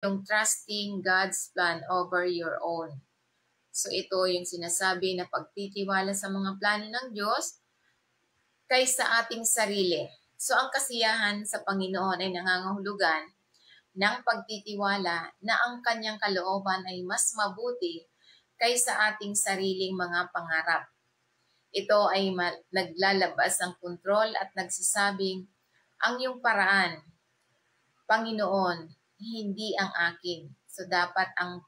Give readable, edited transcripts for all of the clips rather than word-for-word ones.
yung trusting God's plan over your own. So ito yung sinasabi na pagtitiwala sa mga plano ng Diyos kaysa ating sarili. So ang kasiyahan sa Panginoon ay nangangahulugan ng pagtitiwala na ang kanyang kalooban ay mas mabuti kaysa ating sariling mga pangarap. Ito ay naglalabas ng kontrol at nagsasabing, ang iyong paraan, Panginoon, hindi ang akin. So dapat ang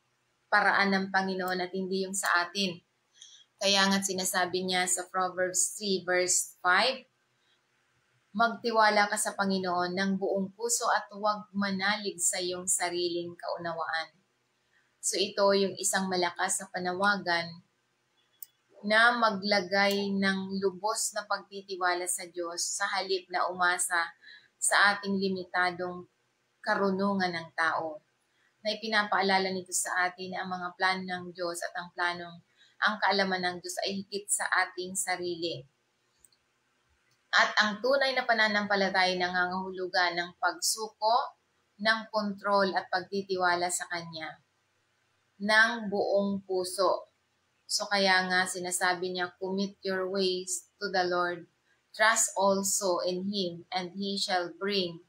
paraan ng Panginoon at hindi yung sa atin. Kaya nga sinasabi niya sa Proverbs 3 verse 5, magtiwala ka sa Panginoon ng buong puso at huwag manalig sa iyong sariling kaunawaan. So ito yung isang malakas na panawagan na maglagay ng lubos na pagtitiwala sa Diyos sa halip na umasa sa ating limitadong karunungan ng tao. Na ipinapaalala nito sa atin na ang mga plano ng Diyos at ang kaalaman ng Diyos ay higit sa ating sarili. At ang tunay na pananampalataya nangangahulugan ng pagsuko, ng kontrol at pagtitiwala sa Kanya ng buong puso. So kaya nga sinasabi niya, commit your ways to the Lord, trust also in Him, and He shall bring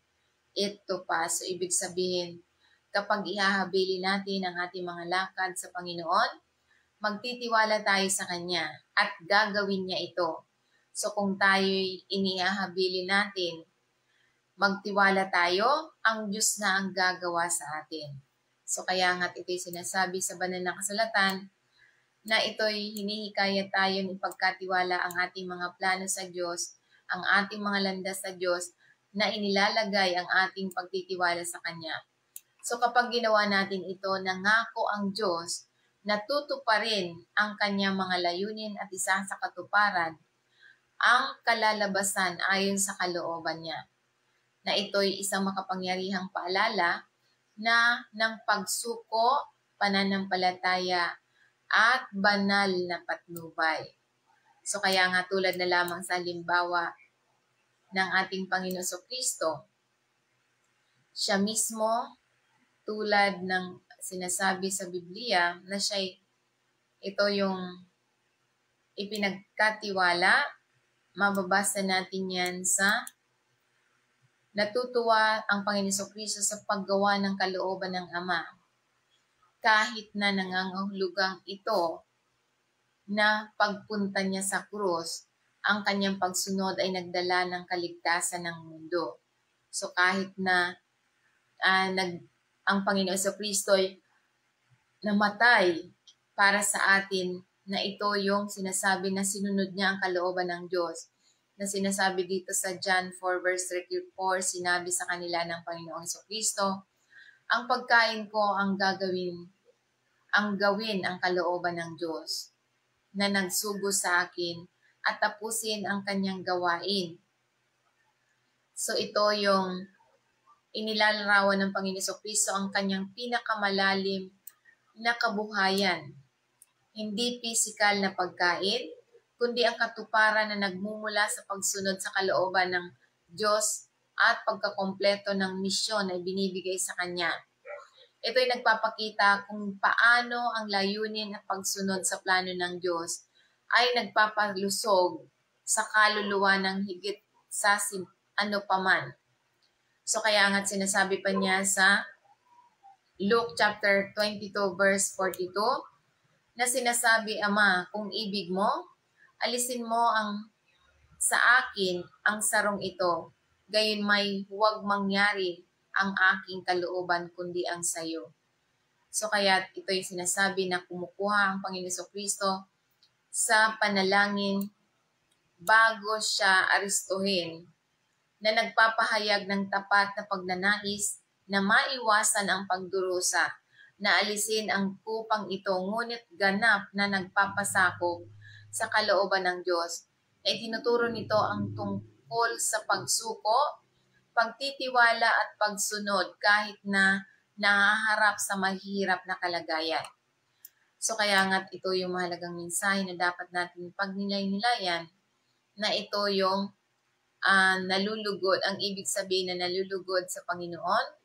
it to pass. So ibig sabihin, kapag ihahabili natin ang ating mga lakad sa Panginoon, magtitiwala tayo sa Kanya at gagawin niya ito. So kung tayo'y inihahabili natin, magtiwala tayo, ang Diyos na ang gagawa sa atin. So kaya nga't ito'y sinasabi sa banal na kasulatan na ito'y hinihikayat tayo ng ipagkatiwala ang ating mga plano sa Diyos, ang ating mga landas sa Diyos, na inilalagay ang ating pagtitiwala sa Kanya. So kapag ginawa natin ito, nangako ang Diyos na tutuparin ang Kanyang mga layunin at isa sa katuparan ang kalalabasan ayon sa kalooban niya. Na ito'y isang makapangyarihang paalala na ng pagsuko, pananampalataya, at banal na patnubay. So kaya nga tulad na lamang sa halimbawa ng ating Panginoon Kristo, siya mismo tulad ng sinasabi sa Biblia na ito yung ipinagkatiwala, mababasa natin yan sa natutuwa ang Panginoon Kristo sa paggawa ng kalooban ng Ama. Kahit na nangangahulugang ito na pagpunta niya sa krus, ang kanyang pagsunod ay nagdala ng kaligtasan ng mundo. So kahit na ang Panginoon Kristo ay namatay para sa atin, na ito yung sinasabi na sinunod niya ang kalooban ng Diyos. Na sinasabi dito sa John 4 verse 34, sinabi sa kanila ng Panginoong Kristo, ang pagkain ko ang gawin ang kalooban ng Diyos na nagsugo sa akin at tapusin ang kanyang gawain. So ito yung inilalarawan ng Panginoon Kristo, ang kanyang pinakamalalim na kabuhayan. Hindi pisikal na pagkain, kundi ang katuparan na nagmumula sa pagsunod sa kalooban ng Diyos at pagkakompleto ng misyon na ibinibigay sa Kanya. Ito ay nagpapakita kung paano ang layunin at pagsunod sa plano ng Diyos ay nagpapalusog sa kaluluwa ng higit sa ano paman. So kaya nga't sinasabi pa niya sa Luke chapter 22 verse 42, na sinasabi, Ama, kung ibig mo, alisin mo sa akin ang sarong ito, gayon may huwag mangyari ang aking kalooban kundi ang sayo. So kaya ito'y sinasabi na kumukuha ang Panginoon Kristo sa panalangin bago siya aristuhin, na nagpapahayag ng tapat na pagnanais na maiwasan ang pagdurusa, na alisin ang kupang ito, ngunit ganap na nagpapasakop sa kalooban ng Diyos. Ay tinuturo nito ang tungkol sa pagsuko, pagtitiwala at pagsunod kahit na nahaharap sa mahirap na kalagayan. So kaya nga't ito yung mahalagang mensahe na dapat natin pagnilay-nilayan, na ito yung nalulugod, ang ibig sabihin na nalulugod sa Panginoon,